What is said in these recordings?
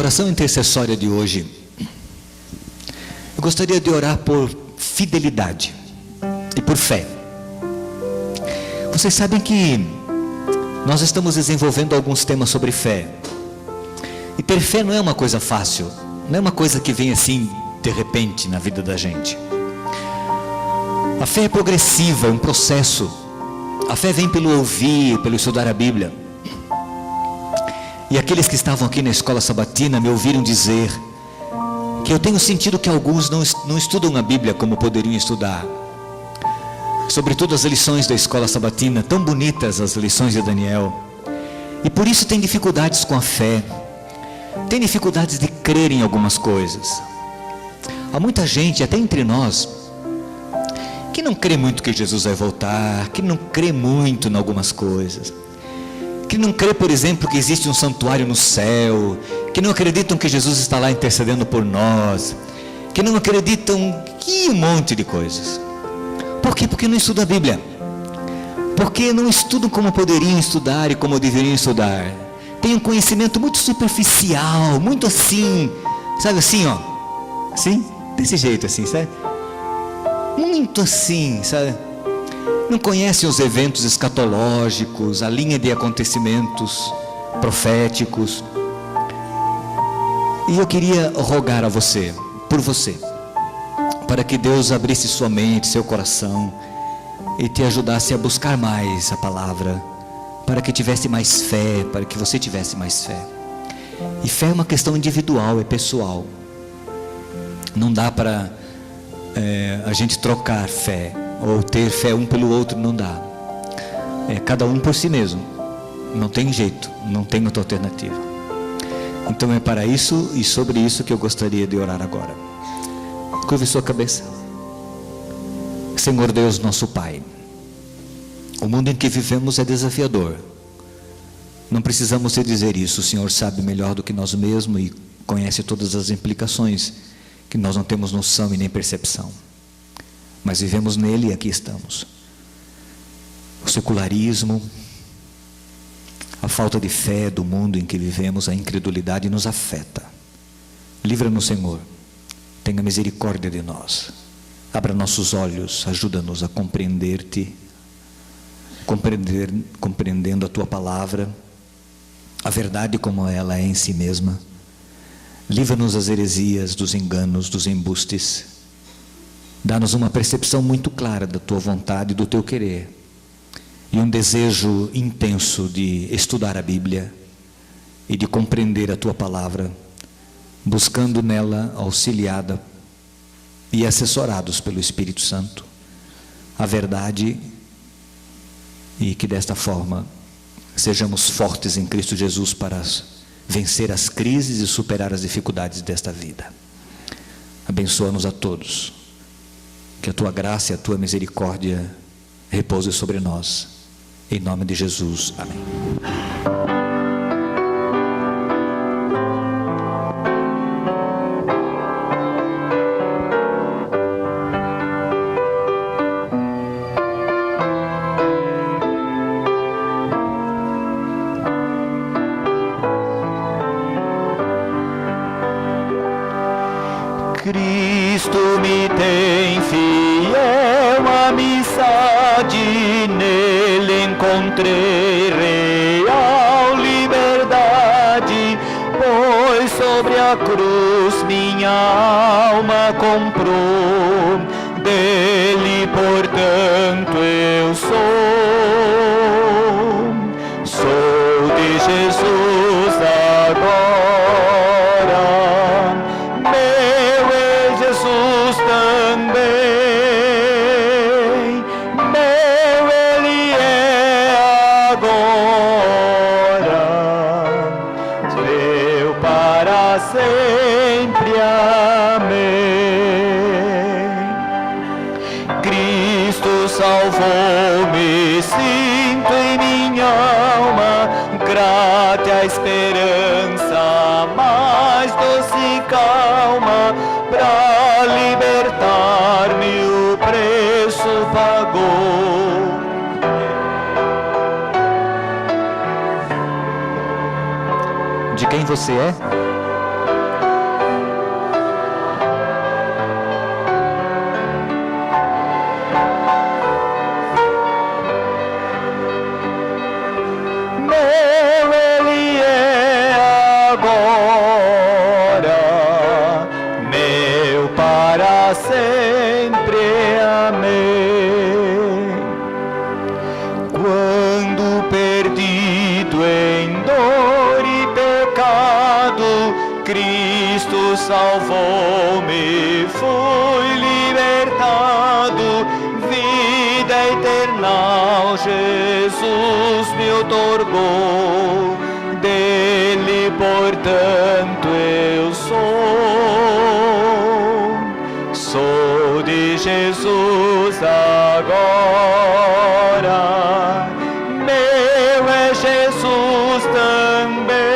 oração intercessória de hoje, eu gostaria de orar por fidelidade e por fé. Vocês sabem que nós estamos desenvolvendo alguns temas sobre fé. E ter fé não é uma coisa fácil, não é uma coisa que vem assim de repente na vida da gente. A fé é progressiva, é um processo. A fé vem pelo ouvir, pelo estudar a Bíblia. E aqueles que estavam aqui na escola sabatina me ouviram dizer que eu tenho sentido que alguns não estudam a Bíblia como poderiam estudar. Sobretudo as lições da escola sabatina, tão bonitas as lições de Daniel. E por isso tem dificuldades com a fé. Tem dificuldades de crer em algumas coisas. Há muita gente, até entre nós, que não crê muito que Jesus vai voltar, que não crê muito em algumas coisas, que não crê, por exemplo, que existe um santuário no céu, que não acreditam que Jesus está lá intercedendo por nós, que não acreditam que um monte de coisas. Por quê? Porque não estudam a Bíblia, porque não estudam como poderiam estudar e como deveriam estudar. Tem um conhecimento muito superficial, muito assim, sabe assim, ó, assim, desse jeito assim, sabe? Muito assim, sabe? Não conhecem os eventos escatológicos, a linha de acontecimentos proféticos. E eu queria rogar a você, por você, para que Deus abrisse sua mente, seu coração e te ajudasse a buscar mais a palavra, para que tivesse mais fé, para que você tivesse mais fé. E fé é uma questão individual, é pessoal. Não dá para a gente trocar fé, ou ter fé um pelo outro, não dá. É cada um por si mesmo. Não tem jeito, não tem outra alternativa. Então é para isso e sobre isso que eu gostaria de orar agora. Curve sua cabeça. Senhor Deus, nosso Pai, o mundo em que vivemos é desafiador. Não precisamos te dizer isso, o Senhor sabe melhor do que nós mesmos e conhece todas as implicações que nós não temos noção e nem percepção. Mas vivemos nele e aqui estamos. O secularismo, a falta de fé do mundo em que vivemos, a incredulidade nos afeta. Livra-nos, Senhor. Tenha misericórdia de nós. Abra nossos olhos, ajuda-nos a compreender-te, compreendendo a tua palavra, a verdade como ela é em si mesma. Livra-nos das heresias, dos enganos, dos embustes. Dá-nos uma percepção muito clara da tua vontade e do teu querer. E um desejo intenso de estudar a Bíblia e de compreender a tua palavra, buscando nela, auxiliada e assessorados pelo Espírito Santo, a verdade, e que desta forma sejamos fortes em Cristo Jesus para vencer as crises e superar as dificuldades desta vida. Abençoa-nos a todos, que a tua graça e a tua misericórdia repouse sobre nós, em nome de Jesus, amém. Cristo me tem fiel amizade, nele encontrei real liberdade, pois sobre a cruz minha alma comprou, dele portanto eu sou de Jesus agora. Sempre, amém. Cristo salvou-me, sinto em minha alma, grata a esperança, mais doce e calma, pra libertar-me o preço pagou. De quem você é? Cristo salvou-me, fui libertado, vida eterna Jesus me outorgou, dele portanto eu sou de Jesus agora, meu é Jesus também.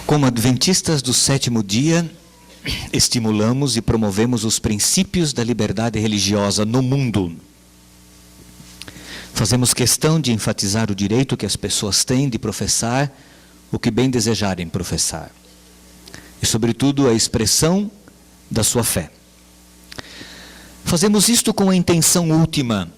Como adventistas do sétimo dia, estimulamos e promovemos os princípios da liberdade religiosa no mundo. Fazemos questão de enfatizar o direito que as pessoas têm de professar o que bem desejarem professar. E, sobretudo, a expressão da sua fé. Fazemos isto com a intenção última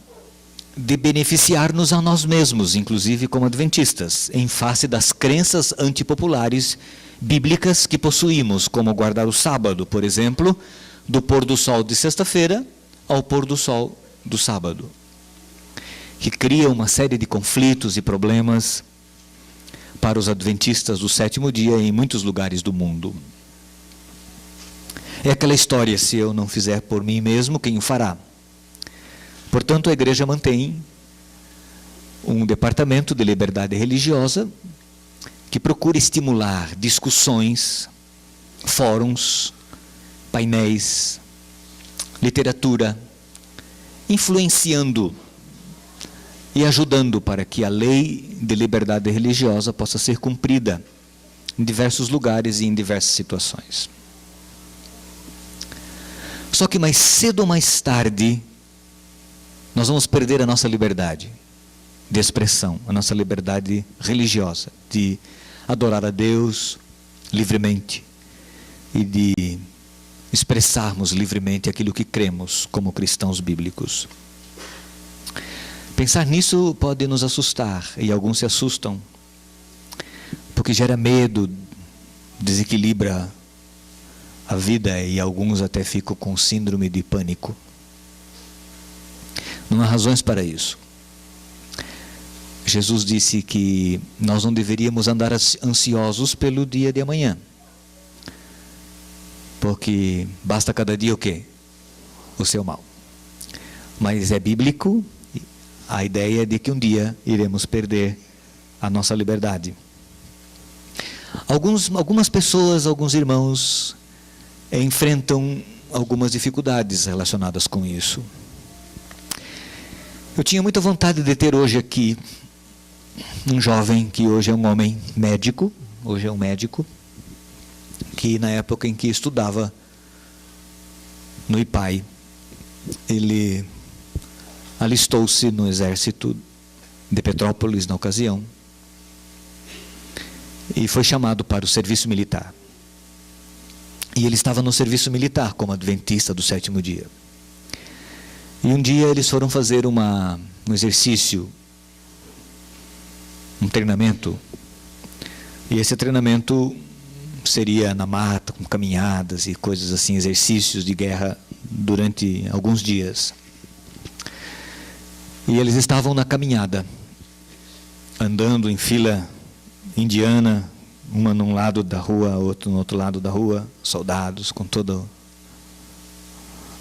de beneficiar-nos a nós mesmos, inclusive como adventistas, em face das crenças antipopulares bíblicas que possuímos, como guardar o sábado, por exemplo, do pôr do sol de sexta-feira ao pôr do sol do sábado, que cria uma série de conflitos e problemas para os adventistas do sétimo dia em muitos lugares do mundo. É aquela história, se eu não fizer por mim mesmo, quem o fará? Portanto, a igreja mantém um departamento de liberdade religiosa que procura estimular discussões, fóruns, painéis, literatura, influenciando e ajudando para que a lei de liberdade religiosa possa ser cumprida em diversos lugares e em diversas situações. Só que mais cedo ou mais tarde, nós vamos perder a nossa liberdade de expressão, a nossa liberdade religiosa, de adorar a Deus livremente e de expressarmos livremente aquilo que cremos como cristãos bíblicos. Pensar nisso pode nos assustar, e alguns se assustam, porque gera medo, desequilibra a vida, e alguns até ficam com síndrome de pânico. Não há razões para isso. Jesus disse que nós não deveríamos andar ansiosos pelo dia de amanhã, porque basta cada dia o quê? O seu mal. Mas é bíblico a ideia de que um dia iremos perder a nossa liberdade. Algumas pessoas, alguns irmãos enfrentam algumas dificuldades relacionadas com isso. Eu tinha muita vontade de ter hoje aqui um jovem que hoje é um homem médico, hoje é um médico, que na época em que estudava no IPAI, ele alistou-se no exército de Petrópolis na ocasião e foi chamado para o serviço militar. E ele estava no serviço militar como adventista do sétimo dia. E um dia eles foram fazer um exercício, um treinamento. E esse treinamento seria na mata, com caminhadas e coisas assim, exercícios de guerra durante alguns dias. E eles estavam na caminhada, andando em fila indiana, uma num lado da rua, outro no outro lado da rua, soldados com toda a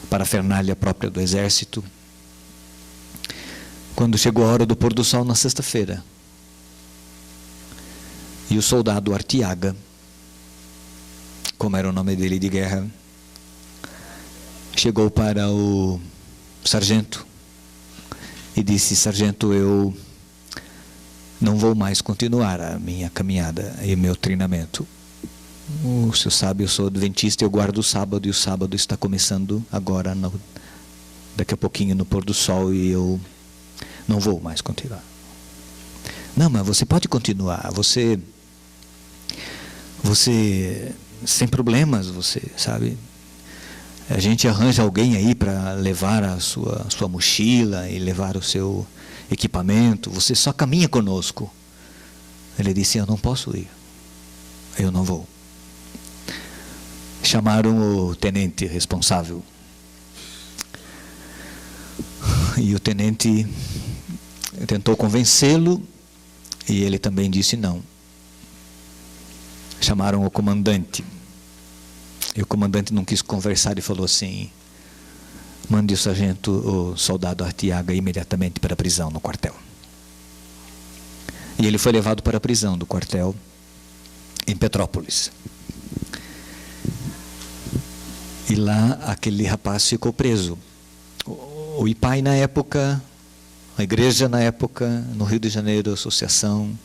parafernália própria do exército. Quando chegou a hora do pôr do sol na sexta-feira, e o soldado Artiaga, como era o nome dele de guerra, chegou para o sargento e disse: sargento, eu não vou mais continuar a minha caminhada e o meu treinamento. O senhor sabe, eu sou adventista e eu guardo o sábado, e o sábado está começando agora, daqui a pouquinho no pôr do sol, e eu não vou mais continuar. Não, mas você pode continuar, você sem problemas, você sabe, a gente arranja alguém aí para levar a sua mochila e levar o seu equipamento, você só caminha conosco, Ele disse: eu não posso ir, eu não vou. Chamaram o tenente responsável. E o tenente tentou convencê-lo, e ele também disse não. Chamaram o comandante. E o comandante não quis conversar e falou assim: mande o soldado Artiaga imediatamente para a prisão, no quartel. E ele foi levado para a prisão do quartel em Petrópolis. E lá aquele rapaz ficou preso. O IPAI na época, a igreja na época, no Rio de Janeiro, a associação,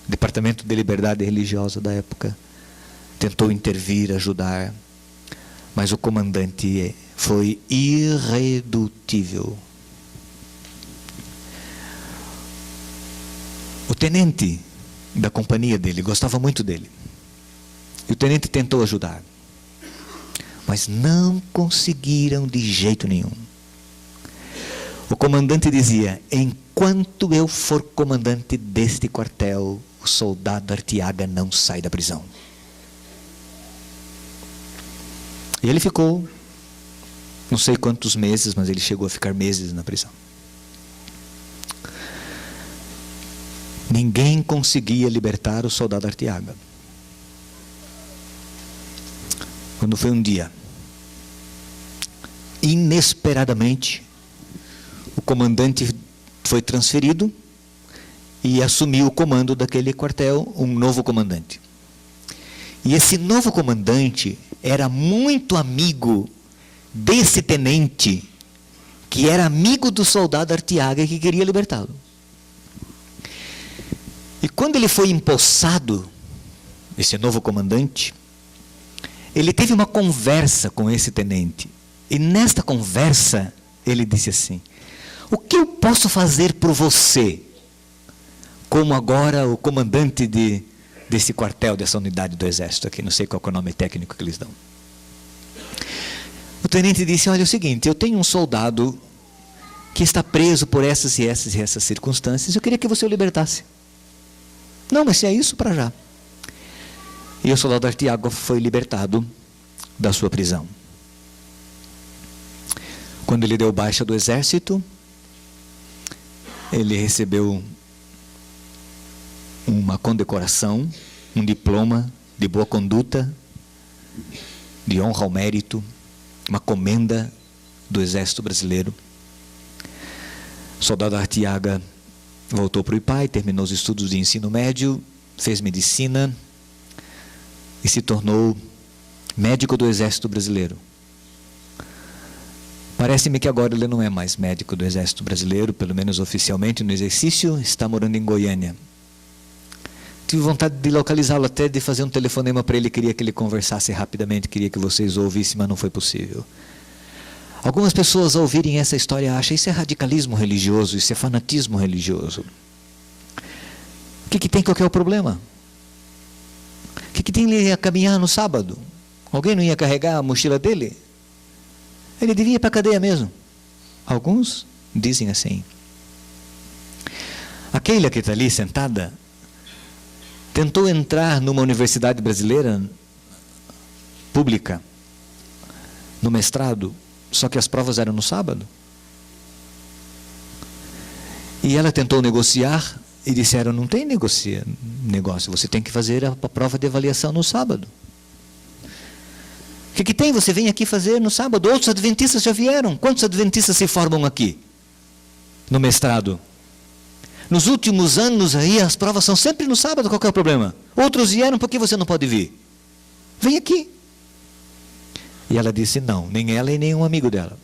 Departamento de Liberdade Religiosa da época, tentou intervir, ajudar, mas o comandante foi irredutível. O tenente da companhia dele gostava muito dele. E o tenente tentou ajudar, mas não conseguiram de jeito nenhum. O comandante dizia: enquanto eu for comandante deste quartel, o soldado Artiaga não sai da prisão. E ele ficou, não sei quantos meses, mas ele chegou a ficar meses na prisão. Ninguém conseguia libertar o soldado Artiaga. Quando foi um dia, inesperadamente, o comandante foi transferido e assumiu o comando daquele quartel um novo comandante. E esse novo comandante era muito amigo desse tenente, que era amigo do soldado Artiaga e que queria libertá-lo. E quando ele foi empossado, esse novo comandante, ele teve uma conversa com esse tenente. E nesta conversa, ele disse assim: o que eu posso fazer por você, como agora o comandante desse quartel, dessa unidade do exército aqui, não sei qual é o nome técnico que eles dão. O tenente disse: olha, é o seguinte, eu tenho um soldado que está preso por essas e essas e essas circunstâncias, eu queria que você o libertasse. Não, mas se é isso, para já. E o soldado Artiaga foi libertado da sua prisão. Quando ele deu baixa do exército, ele recebeu uma condecoração, um diploma de boa conduta, de honra ao mérito, uma comenda do exército brasileiro. O soldado Artiaga voltou para o IPAI, terminou os estudos de ensino médio, fez medicina e se tornou médico do exército brasileiro. Parece-me que agora ele não é mais médico do exército brasileiro, pelo menos oficialmente no exercício, está morando em Goiânia. Tive vontade de localizá-lo, até de fazer um telefonema para ele, queria que ele conversasse rapidamente, queria que vocês ouvissem, mas não foi possível. Algumas pessoas, ao ouvirem essa história, acham: isso é radicalismo religioso, isso é fanatismo religioso. O que tem, qual que é o problema? O que tem ele a caminhar no sábado? Alguém não ia carregar a mochila dele? Ele devia ir para a cadeia mesmo. Alguns dizem assim. A Keila, que está ali sentada, tentou entrar numa universidade brasileira pública, no mestrado, só que as provas eram no sábado. E ela tentou negociar e disseram: não tem negócio, você tem que fazer a prova de avaliação no sábado. O que tem? Você vem aqui fazer no sábado. Outros adventistas já vieram. Quantos adventistas se formam aqui no mestrado? Nos últimos anos aí as provas são sempre no sábado. Qual que é o problema? Outros vieram, por que você não pode vir? Vem aqui. E ela disse não, nem ela e nenhum amigo dela,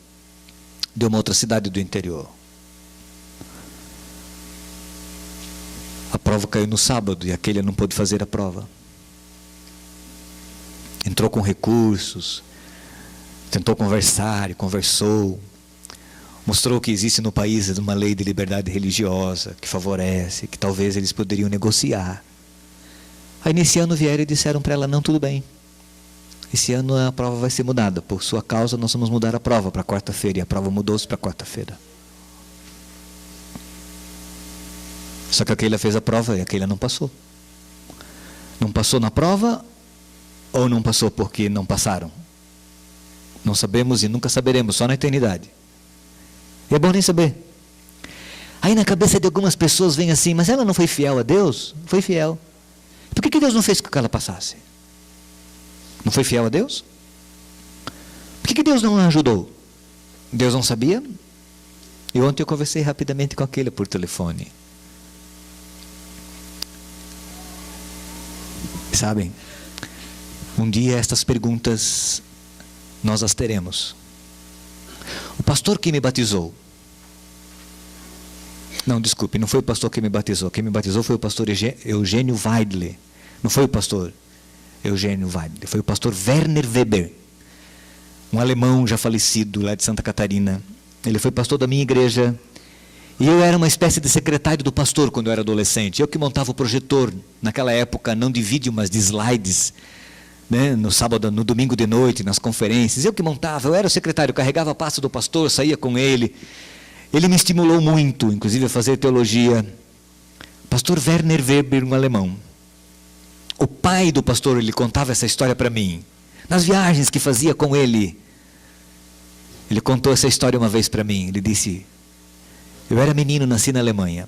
de uma outra cidade do interior. A prova caiu no sábado e aquele não pôde fazer a prova. Entrou com recursos, tentou conversar e conversou, mostrou que existe no país uma lei de liberdade religiosa que favorece, que talvez eles poderiam negociar. Aí nesse ano vieram e disseram para ela: não, tudo bem, esse ano a prova vai ser mudada, por sua causa nós vamos mudar a prova para quarta-feira, e a prova mudou-se para quarta-feira. Só que a Keila fez a prova e a Keila não passou. Não passou na prova ou não passou porque não passaram? Não sabemos e nunca saberemos, só na eternidade. E é bom nem saber. Aí na cabeça de algumas pessoas vem assim, mas ela não foi fiel a Deus? Foi fiel. Por que Deus não fez com que ela passasse? Não foi fiel a Deus? Por que Deus não a ajudou? Deus não sabia? E ontem eu conversei rapidamente com aquele por telefone. Sabem, um dia estas perguntas nós as teremos. O pastor que me batizou, não, desculpe, não foi o pastor que me batizou. Quem me batizou foi o pastor Eugênio Weidle. Não foi o pastor Eugênio Weidle, foi o pastor Werner Weber, um alemão já falecido lá de Santa Catarina. Ele foi pastor da minha igreja. E eu era uma espécie de secretário do pastor quando eu era adolescente. Eu que montava o projetor, naquela época, não de vídeo, mas de slides, né? No sábado, no domingo de noite, nas conferências. Eu que montava, eu era o secretário, carregava a pasta do pastor, saía com ele. Ele me estimulou muito, inclusive a fazer teologia. Pastor Werner Weber, um alemão. O pai do pastor, ele contava essa história para mim. Nas viagens que fazia com ele. Ele contou essa história uma vez para mim. Ele disse: eu era menino, nasci na Alemanha.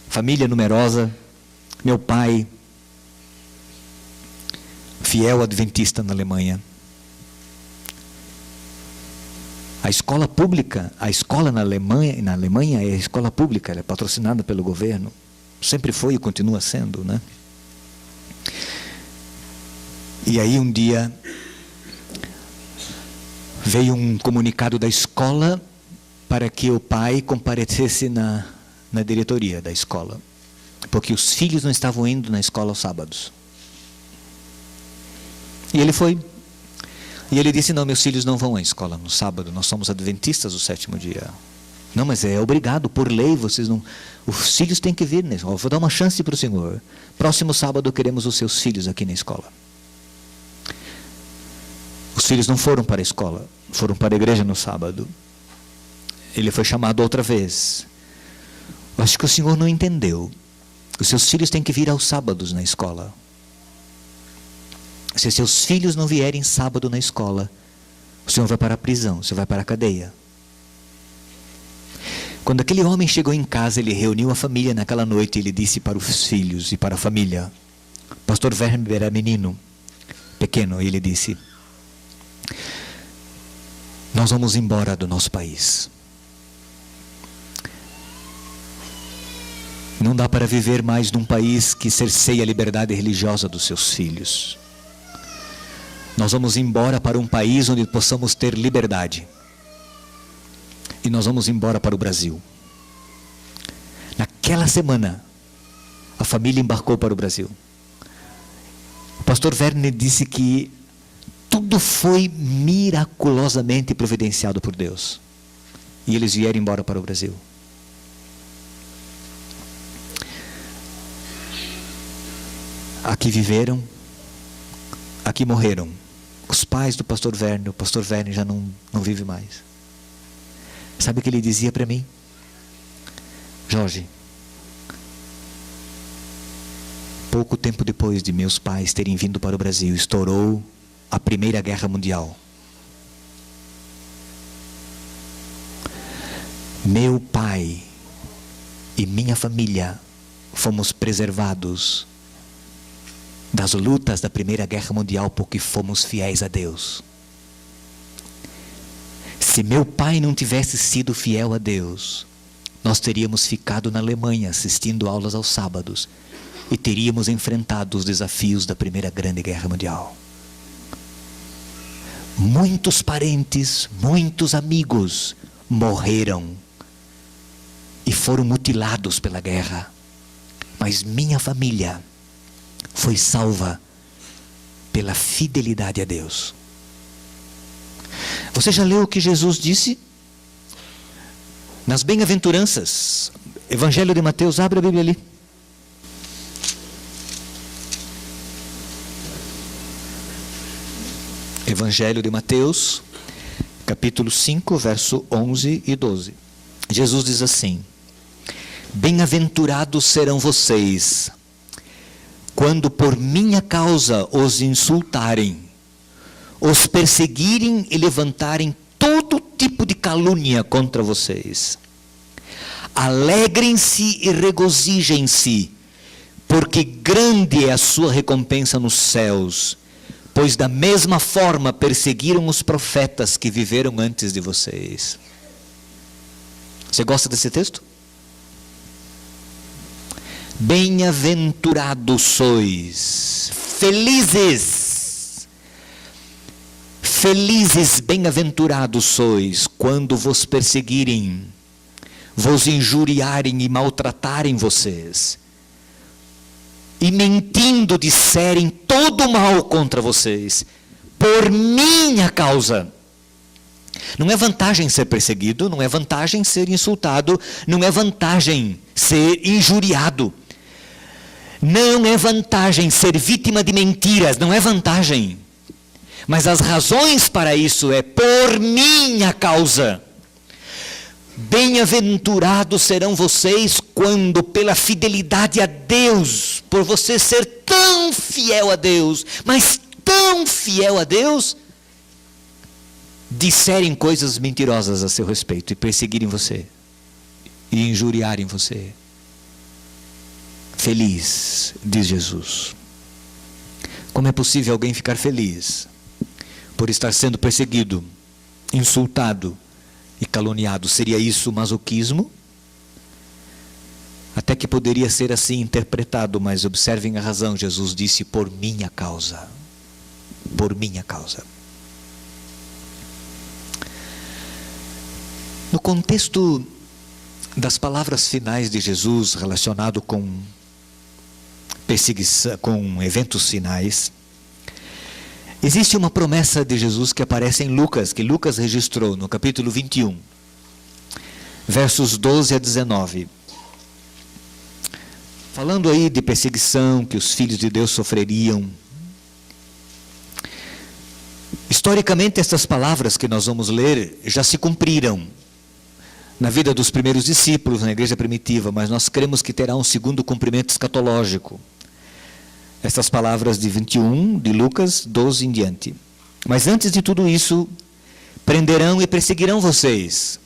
Família numerosa. Meu pai, fiel adventista na Alemanha. A escola pública, a escola na Alemanha é a escola pública, ela é patrocinada pelo governo. Sempre foi e continua sendo, né? E aí um dia veio um comunicado da escola para que o pai comparecesse na diretoria da escola, porque os filhos não estavam indo na escola aos sábados. E ele foi. E ele disse: não, meus filhos não vão à escola no sábado, nós somos adventistas do sétimo dia. Não, mas é obrigado, por lei, vocês não... Os filhos têm que vir na escola. Vou dar uma chance para o senhor. Próximo sábado queremos os seus filhos aqui na escola. Os filhos não foram para a escola, foram para a igreja no sábado. Ele foi chamado outra vez. Acho que o senhor não entendeu. Os seus filhos têm que vir aos sábados na escola. Se seus filhos não vierem sábado na escola, o senhor vai para a prisão, você vai para a cadeia. Quando aquele homem chegou em casa, ele reuniu a família naquela noite e ele disse para os filhos e para a família. Pastor Werner era menino, pequeno, e ele disse: nós vamos embora do nosso país. Não dá para viver mais num país que cerceia a liberdade religiosa dos seus filhos. Nós vamos embora para um país onde possamos ter liberdade. E nós vamos embora para o Brasil. Naquela semana, a família embarcou para o Brasil. O pastor Werner disse que tudo foi miraculosamente providenciado por Deus. E eles vieram embora para o Brasil. Aqui viveram, aqui morreram. Os pais do pastor Werner, o pastor Werner já não vive mais. Sabe o que ele dizia para mim? Jorge, pouco tempo depois de meus pais terem vindo para o Brasil, estourou a Primeira Guerra Mundial. Meu pai e minha família fomos preservados das lutas da Primeira Guerra Mundial porque fomos fiéis a Deus. Se meu pai não tivesse sido fiel a Deus, nós teríamos ficado na Alemanha assistindo aulas aos sábados e teríamos enfrentado os desafios da Primeira Grande Guerra Mundial. Muitos parentes, muitos amigos morreram e foram mutilados pela guerra, mas minha família foi salva pela fidelidade a Deus. Você já leu o que Jesus disse? Nas bem-aventuranças, Evangelho de Mateus, abre a Bíblia ali. Evangelho de Mateus, capítulo 5, verso 11 e 12. Jesus diz assim: bem-aventurados serão vocês quando por minha causa os insultarem, os perseguirem e levantarem todo tipo de calúnia contra vocês. Alegrem-se e regozijem-se, porque grande é a sua recompensa nos céus, pois da mesma forma perseguiram os profetas que viveram antes de vocês. Você gosta desse texto? Bem-aventurados sois, felizes, bem-aventurados sois, quando vos perseguirem, vos injuriarem e maltratarem vocês, e mentindo disserem todo mal contra vocês, por minha causa. Não é vantagem ser perseguido, não é vantagem ser insultado, não é vantagem ser injuriado, não é vantagem ser vítima de mentiras, não é vantagem. Mas as razões para isso é por minha causa. Bem-aventurados serão vocês quando, pela fidelidade a Deus, por você ser tão fiel a Deus, mas tão fiel a Deus, disserem coisas mentirosas a seu respeito e perseguirem você e injuriarem você. Feliz, diz Jesus. Como é possível alguém ficar feliz por estar sendo perseguido, insultado e caluniado? Seria isso masoquismo? Até que poderia ser assim interpretado, mas observem a razão. Jesus disse: por minha causa. Por minha causa. No contexto das palavras finais de Jesus relacionado com perseguição, com eventos finais, existe uma promessa de Jesus que aparece em Lucas, que Lucas registrou no capítulo 21, versos 12 a 19. Falando aí de perseguição que os filhos de Deus sofreriam. Historicamente, estas palavras que nós vamos ler já se cumpriram na vida dos primeiros discípulos, na igreja primitiva, mas nós cremos que terá um segundo cumprimento escatológico. Estas palavras de 21, de Lucas 12 em diante. Mas antes de tudo isso, prenderão e perseguirão vocês.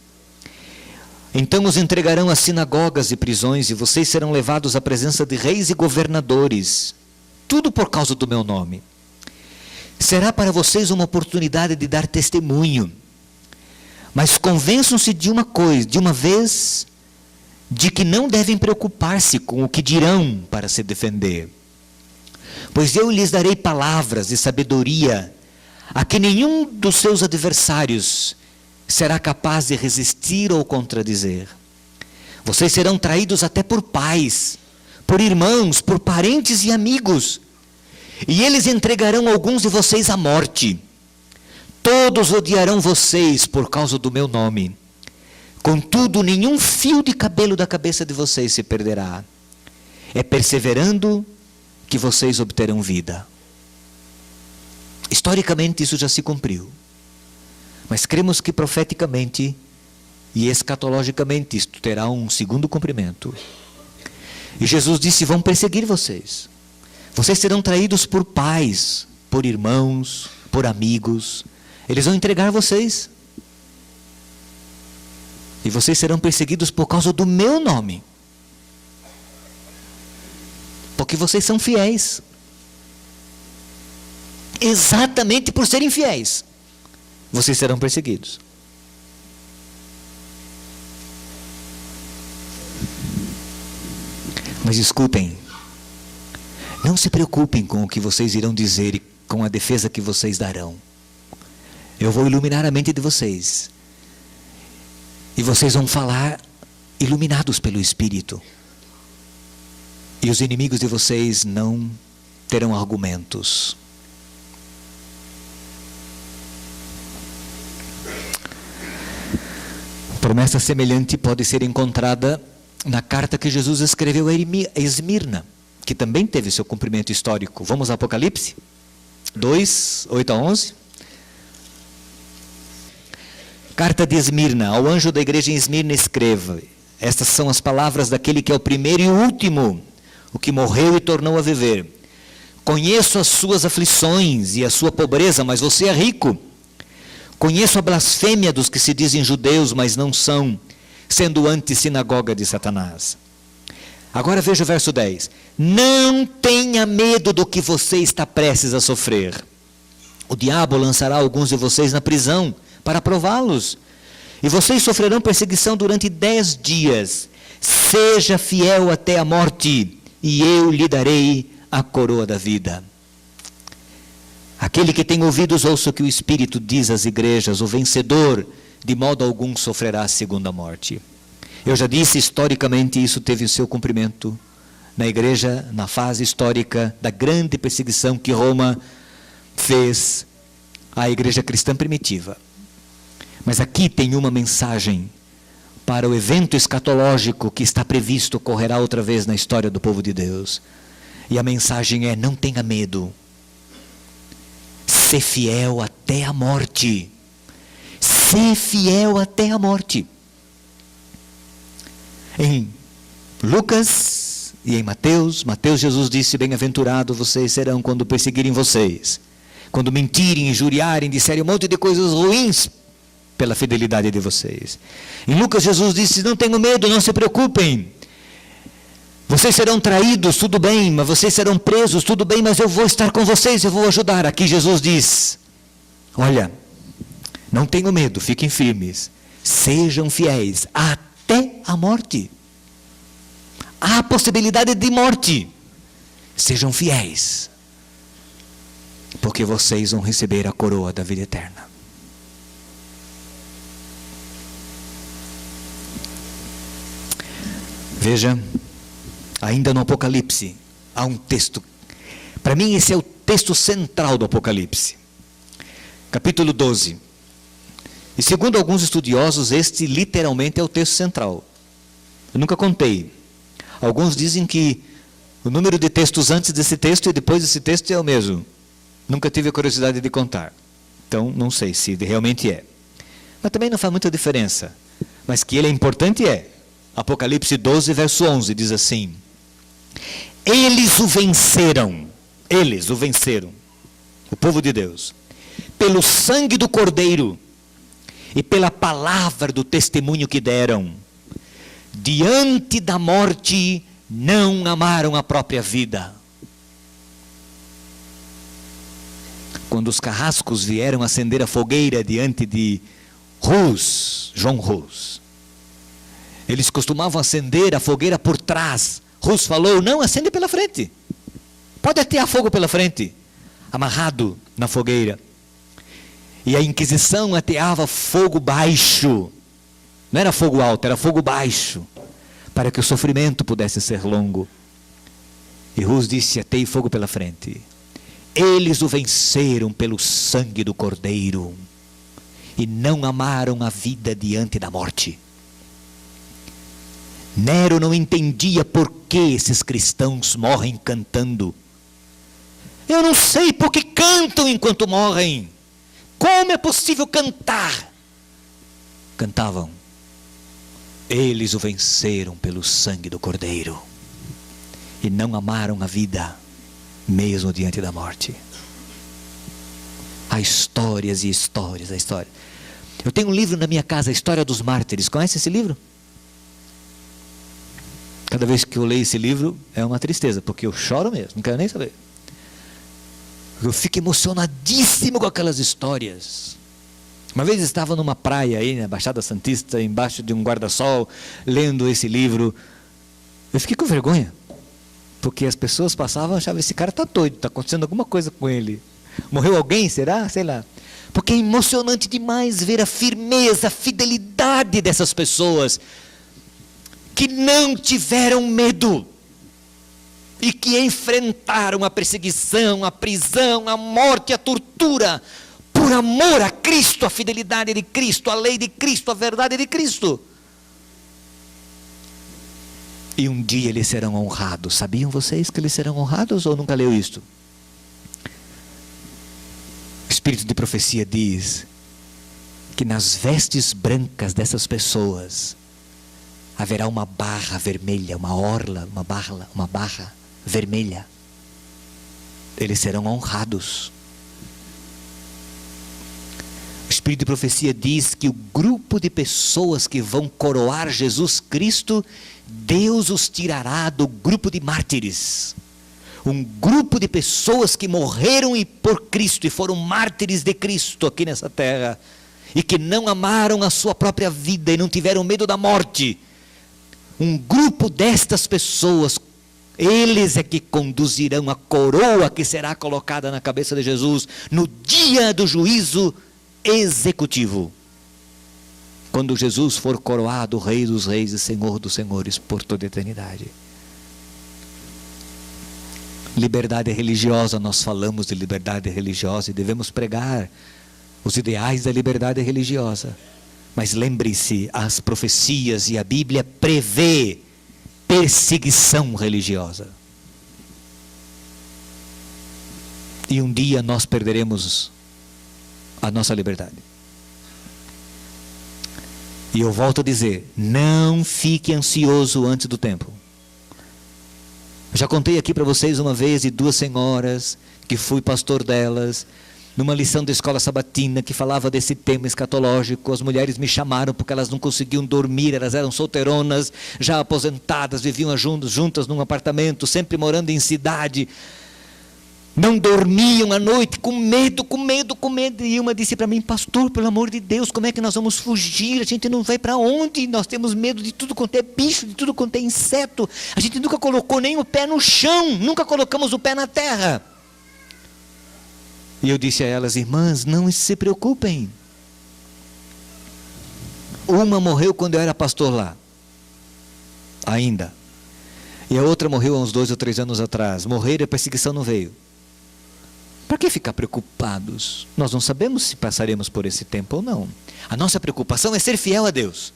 Então os entregarão às sinagogas e prisões, e vocês serão levados à presença de reis e governadores, tudo por causa do meu nome. Será para vocês uma oportunidade de dar testemunho. Mas convençam-se de uma coisa, de uma vez, de que não devem preocupar-se com o que dirão para se defender. Pois eu lhes darei palavras de sabedoria, a que nenhum dos seus adversários será capaz de resistir ou contradizer. Vocês serão traídos até por pais, por irmãos, por parentes e amigos, e eles entregarão alguns de vocês à morte. Todos odiarão vocês por causa do meu nome. Contudo, nenhum fio de cabelo da cabeça de vocês se perderá. É perseverando que vocês obterão vida. Historicamente isso já se cumpriu. Mas cremos que profeticamente e escatologicamente isto terá um segundo cumprimento. E Jesus disse: vão perseguir vocês. Vocês serão traídos por pais, por irmãos, por amigos. Eles vão entregar vocês. E vocês serão perseguidos por causa do meu nome. Porque vocês são fiéis. Exatamente por serem fiéis, vocês serão perseguidos. Mas escutem, não se preocupem com o que vocês irão dizer e com a defesa que vocês darão. Eu vou iluminar a mente de vocês. E vocês vão falar iluminados pelo Espírito. E os inimigos de vocês não terão argumentos. Promessa semelhante pode ser encontrada na carta que Jesus escreveu a Esmirna, que também teve seu cumprimento histórico. Vamos a Apocalipse 2, 8 a 11. Carta de Esmirna, ao anjo da igreja em Esmirna escreva: estas são as palavras daquele que é o primeiro e o o que morreu e tornou a viver. Conheço as suas aflições e a sua pobreza, mas você é rico. Conheço a blasfêmia dos que se dizem judeus, mas não são, sendo antissinagoga de Satanás. Agora veja o verso 10. Não tenha medo do que você está prestes a sofrer. O diabo lançará alguns de vocês na prisão para prová-los. E vocês sofrerão perseguição durante 10 dias. Seja fiel até a morte, e eu lhe darei a coroa da vida. Aquele que tem ouvidos, ouça o que o Espírito diz às igrejas. O vencedor, de modo algum, sofrerá a segunda morte. Eu já disse, historicamente, isso teve o seu cumprimento na igreja, na fase histórica da grande perseguição que Roma fez à igreja cristã primitiva. Mas aqui tem uma mensagem para o evento escatológico que está previsto ocorrerá outra vez na história do povo de Deus. E a mensagem é: não tenha medo. Ser fiel até a morte. Ser fiel até a morte. Em Lucas e em Mateus, Jesus disse: bem-aventurado vocês serão quando perseguirem vocês, quando mentirem, injuriarem, disserem um monte de coisas ruins pela fidelidade de vocês. Em Lucas, Jesus disse: não tenham medo, não se preocupem. Vocês serão traídos, tudo bem, mas vocês serão presos, tudo bem, mas eu vou estar com vocês, eu vou ajudar. Aqui Jesus diz: olha, não tenham medo, fiquem firmes, sejam fiéis até a morte. Há a possibilidade de morte. Sejam fiéis, porque vocês vão receber a coroa da vida eterna. Veja, ainda no Apocalipse, há um texto. Para mim, esse é o texto central do Apocalipse. Capítulo 12. E segundo alguns estudiosos, este literalmente é o texto central. Eu nunca contei. Alguns dizem que o número de textos antes desse texto e depois desse texto é o mesmo. Nunca tive a curiosidade de contar. Então, não sei se realmente é. Mas também não faz muita diferença. Mas que ele é importante é. Apocalipse 12, verso 11, diz assim: eles o venceram, o povo de Deus, pelo sangue do Cordeiro e pela palavra do testemunho que deram. Diante da morte, não amaram a própria vida. Quando os carrascos vieram acender a fogueira diante de João Rus, eles costumavam acender a fogueira por trás. Rus falou: não, acende pela frente. Pode atear fogo pela frente, amarrado na fogueira. E a Inquisição ateava fogo baixo. Não era fogo alto, era fogo baixo, para que o sofrimento pudesse ser longo. E Rus disse: ateie fogo pela frente. Eles o venceram pelo sangue do Cordeiro e não amaram a vida diante da morte. Nero não entendia por que esses cristãos morrem cantando. Eu não sei por que cantam enquanto morrem. Como é possível cantar? Cantavam: eles o venceram pelo sangue do Cordeiro e não amaram a vida, mesmo diante da morte. Há histórias e histórias, Eu tenho um livro na minha casa, a História dos Mártires. Conhece esse livro? Cada vez que eu leio esse livro, é uma tristeza, porque eu choro mesmo, não quero nem saber. Eu fico emocionadíssimo com aquelas histórias. Uma vez estava numa praia aí, na Baixada Santista, embaixo de um guarda-sol, lendo esse livro. Eu fiquei com vergonha, porque as pessoas passavam e achavam: esse cara está doido, está acontecendo alguma coisa com ele. Morreu alguém, será? Sei lá. Porque é emocionante demais ver a firmeza, a fidelidade dessas pessoas, que não tiveram medo, e que enfrentaram a perseguição, a prisão, a morte, a tortura, por amor a Cristo, a fidelidade de Cristo, a lei de Cristo, a verdade de Cristo. E um dia eles serão honrados. Sabiam vocês que eles serão honrados ou nunca leu isto? O Espírito de profecia diz que nas vestes brancas dessas pessoas haverá uma barra vermelha, uma orla, uma barra vermelha. Eles serão honrados. O Espírito de profecia diz que o grupo de pessoas que vão coroar Jesus Cristo, Deus os tirará do grupo de mártires. Um grupo de pessoas que morreram por Cristo e foram mártires de Cristo aqui nessa terra, e que não amaram a sua própria vida e não tiveram medo da morte. Um grupo destas pessoas, eles é que conduzirão a coroa que será colocada na cabeça de Jesus no dia do juízo executivo, quando Jesus for coroado Rei dos Reis e Senhor dos Senhores por toda a eternidade. Liberdade religiosa, nós falamos de liberdade religiosa e devemos pregar os ideais da liberdade religiosa, mas lembre-se, as profecias e a Bíblia prevê perseguição religiosa, e um dia nós perderemos a nossa liberdade. E eu volto a dizer, não fique ansioso antes do tempo. Eu já contei aqui para vocês uma vez de duas senhoras, que fui pastor delas, numa lição da escola sabatina, que falava desse tema escatológico. As mulheres me chamaram porque elas não conseguiam dormir, elas eram solteironas, já aposentadas, viviam juntas num apartamento, sempre morando em cidade. Não dormiam à noite, com medo. E uma disse para mim, pastor, pelo amor de Deus, como é que nós vamos fugir? A gente não vai para onde? Nós temos medo de tudo quanto é bicho, de tudo quanto é inseto. A gente nunca colocou nem o pé no chão, nunca colocamos o pé na terra. E eu disse a elas, irmãs, não se preocupem. Uma morreu quando eu era pastor lá, ainda. E a outra morreu há uns 2 ou 3 anos atrás. Morreram e a perseguição não veio. Para que ficar preocupados? Nós não sabemos se passaremos por esse tempo ou não. A nossa preocupação é ser fiel a Deus.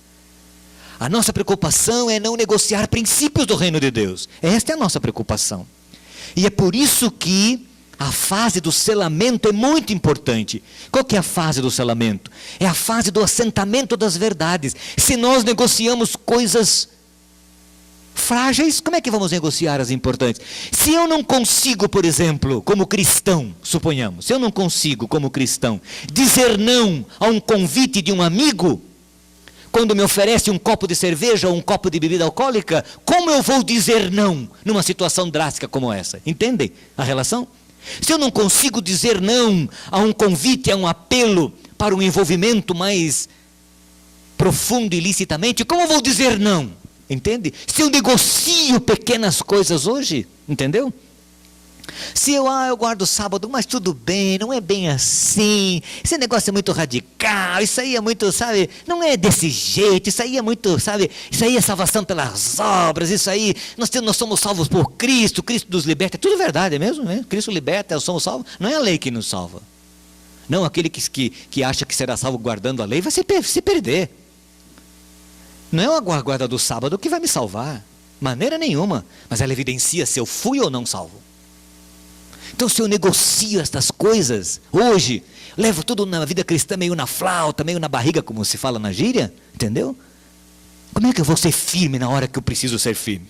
A nossa preocupação é não negociar princípios do reino de Deus. Esta é a nossa preocupação. E é por isso que a fase do selamento é muito importante. Qual que é a fase do selamento? É a fase do assentamento das verdades. Se nós negociamos coisas frágeis, como é que vamos negociar as importantes? Se eu não consigo, por exemplo, como cristão, suponhamos, se eu não consigo, como cristão, dizer não a um convite de um amigo, quando me oferece um copo de cerveja ou um copo de bebida alcoólica, como eu vou dizer não numa situação drástica como essa? Entendem a relação? Se eu não consigo dizer não a um convite, a um apelo para um envolvimento mais profundo ilicitamente, como eu vou dizer não? Entende? Se eu negocio pequenas coisas hoje, entendeu? Se eu guardo sábado, mas tudo bem, não é bem assim, esse negócio é muito radical, isso aí é muito, sabe, não é desse jeito, isso aí é muito, sabe, isso aí é salvação pelas obras, isso aí, nós somos salvos por Cristo, Cristo nos liberta, é tudo verdade, é mesmo, né? Cristo liberta, nós somos salvos, não é a lei que nos salva. Não, aquele que acha que será salvo guardando a lei vai se perder. Não é a guarda do sábado que vai me salvar, maneira nenhuma, mas ela evidencia se eu fui ou não salvo. Então, se eu negocio estas coisas, hoje, levo tudo na vida cristã meio na flauta, meio na barriga, como se fala na gíria, entendeu? Como é que eu vou ser firme na hora que eu preciso ser firme?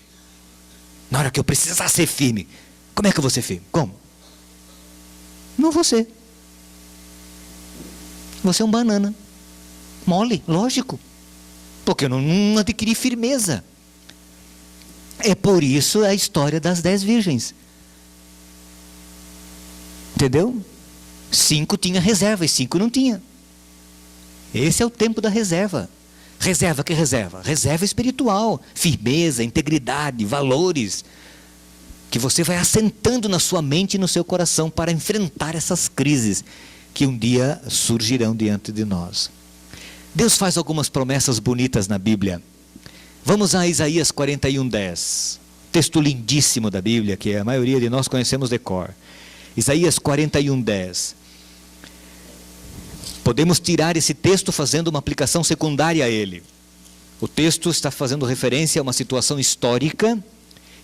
Na hora que eu precisar ser firme, como é que eu vou ser firme? Como? Não vou ser. Você é um banana. Mole, lógico. Porque eu não adquiri firmeza. É por isso a história das 10 virgens. Entendeu? 5 tinha reserva e 5 não tinha. Esse é o tempo da reserva. Reserva, que reserva? Reserva espiritual, firmeza, integridade, valores, que você vai assentando na sua mente e no seu coração para enfrentar essas crises que um dia surgirão diante de nós. Deus faz algumas promessas bonitas na Bíblia. Vamos a Isaías 41:10, texto lindíssimo da Bíblia, que a maioria de nós conhecemos de cor. Isaías 41:10. Podemos tirar esse texto fazendo uma aplicação secundária a ele. O texto está fazendo referência a uma situação histórica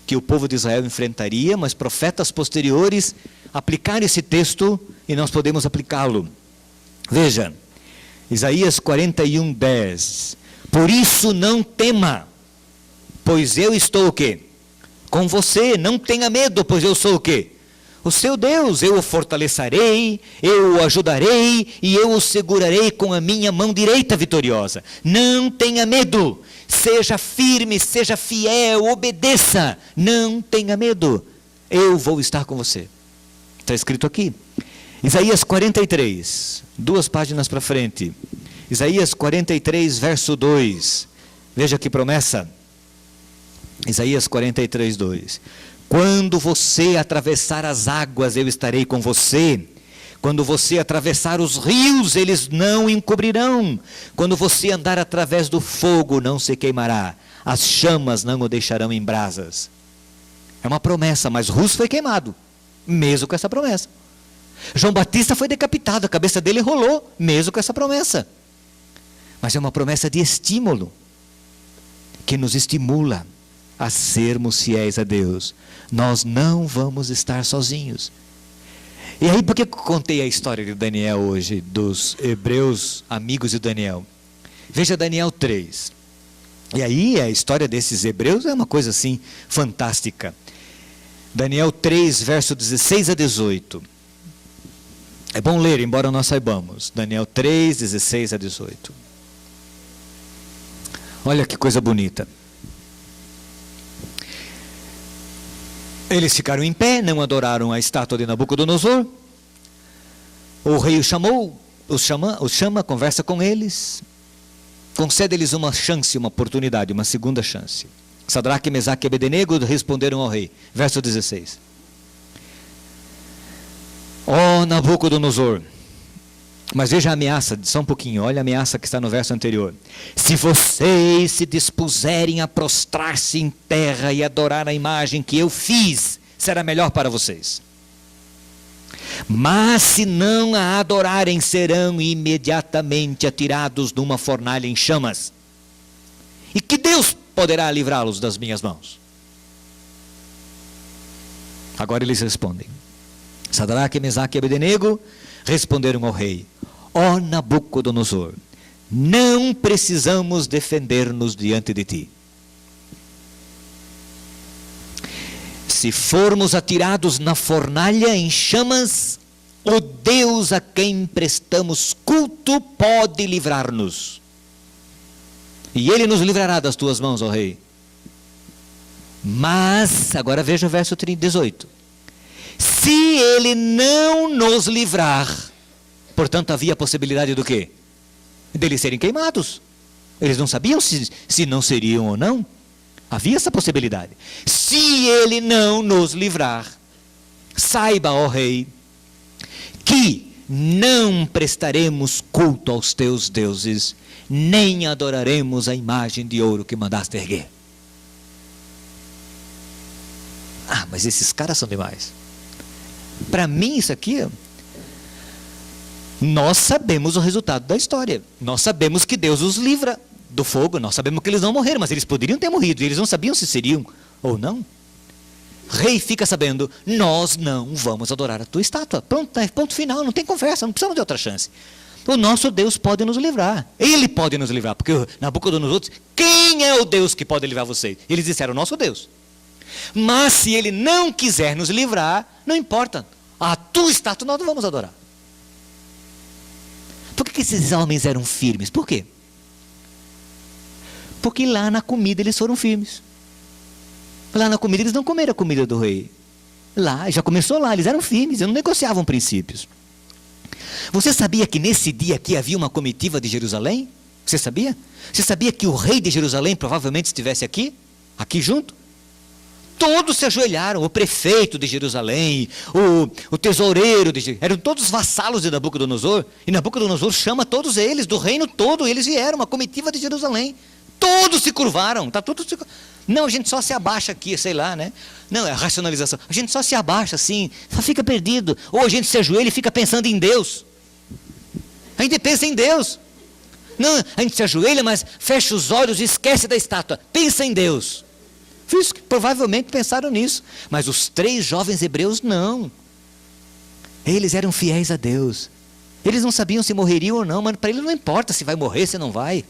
que o povo de Israel enfrentaria, mas profetas posteriores aplicaram esse texto e nós podemos aplicá-lo. Veja, Isaías 41:10. Por isso não tema, pois eu estou o quê? com você, não tenha medo, pois eu sou o quê? O seu Deus, eu o fortalecerei, eu o ajudarei e eu o segurarei com a minha mão direita vitoriosa. Não tenha medo, seja firme, seja fiel, obedeça, não tenha medo, eu vou estar com você. Está escrito aqui, Isaías 43, 2 páginas para frente, Isaías 43, verso 2, veja que promessa, Isaías 43, 2. Quando você atravessar as águas, eu estarei com você. Quando você atravessar os rios, eles não encobrirão. Quando você andar através do fogo, não se queimará. As chamas não o deixarão em brasas. É uma promessa, mas Russo foi queimado, mesmo com essa promessa. João Batista foi decapitado, a cabeça dele rolou, mesmo com essa promessa. Mas é uma promessa de estímulo, que nos estimula a sermos fiéis a Deus. Nós não vamos estar sozinhos. E aí, por que eu contei a história de Daniel hoje, dos hebreus amigos de Daniel? Veja Daniel 3. E aí, a história desses hebreus é uma coisa assim, fantástica. Daniel 3, verso 16 a 18. É bom ler, embora nós saibamos. Daniel 3, 16 a 18. Olha que coisa bonita. Eles ficaram em pé, não adoraram a estátua de Nabucodonosor. O rei os chama, conversa com eles, concede-lhes uma chance, uma oportunidade, uma segunda chance. Sadraque, Mesaque e Abednego responderam ao rei. Verso 16. Ó Nabucodonosor, mas veja a ameaça, só um pouquinho, olha a ameaça que está no verso anterior. Se vocês se dispuserem a prostrar-se em terra e adorar a imagem que eu fiz, será melhor para vocês. Mas se não a adorarem, serão imediatamente atirados numa fornalha em chamas. E que Deus poderá livrá-los das minhas mãos? Agora eles respondem. Sadraque, Mesaque e Abednego responderam ao rei: ó Nabucodonosor, não precisamos defender-nos diante de ti. Se formos atirados na fornalha em chamas, o Deus a quem prestamos culto pode livrar-nos. E ele nos livrará das tuas mãos, ó rei. Mas, agora veja o verso 18. Se ele não nos livrar, portanto havia a possibilidade do quê? Deles serem queimados. Eles não sabiam se não seriam ou não. Havia essa possibilidade. Se ele não nos livrar, saiba, ó rei, que não prestaremos culto aos teus deuses, nem adoraremos a imagem de ouro que mandaste erguer. Ah, mas esses caras são demais. Para mim isso aqui, nós sabemos o resultado da história. Nós sabemos que Deus os livra do fogo, nós sabemos que eles não morreram, mas eles poderiam ter morrido, e eles não sabiam se seriam ou não. Rei fica sabendo, nós não vamos adorar a tua estátua. Pronto, ponto final, não tem conversa, não precisamos de outra chance. O nosso Deus pode nos livrar, ele pode nos livrar, porque Nabucodonosor disse, quem é o Deus que pode livrar vocês? Eles disseram, nosso Deus. Mas se ele não quiser nos livrar, não importa, a tua estátua nós não vamos adorar. Por que esses homens eram firmes? Por quê? Porque lá na comida eles foram firmes. Lá na comida eles não comeram a comida do rei. Lá, já começou lá, eles eram firmes, eles não negociavam princípios. Você sabia que nesse dia aqui havia uma comitiva de Jerusalém? Você sabia? Você sabia que o rei de Jerusalém provavelmente estivesse aqui? Aqui junto? Todos se ajoelharam, o prefeito de Jerusalém, o tesoureiro de Jerusalém, eram todos vassalos de Nabucodonosor, e Nabucodonosor chama todos eles, do reino todo, eles vieram, uma comitiva de Jerusalém, todos se curvaram, não, a gente só se abaixa aqui, sei lá, né? Não, é racionalização, a gente só se abaixa assim, só fica perdido, ou a gente se ajoelha e fica pensando em Deus, a gente pensa em Deus, não, a gente se ajoelha, mas fecha os olhos e esquece da estátua, pensa em Deus. Provavelmente pensaram nisso, mas os 3 jovens hebreus não, eles eram fiéis a Deus, eles não sabiam se morreriam ou não, mas para eles não importa se vai morrer, se não vai.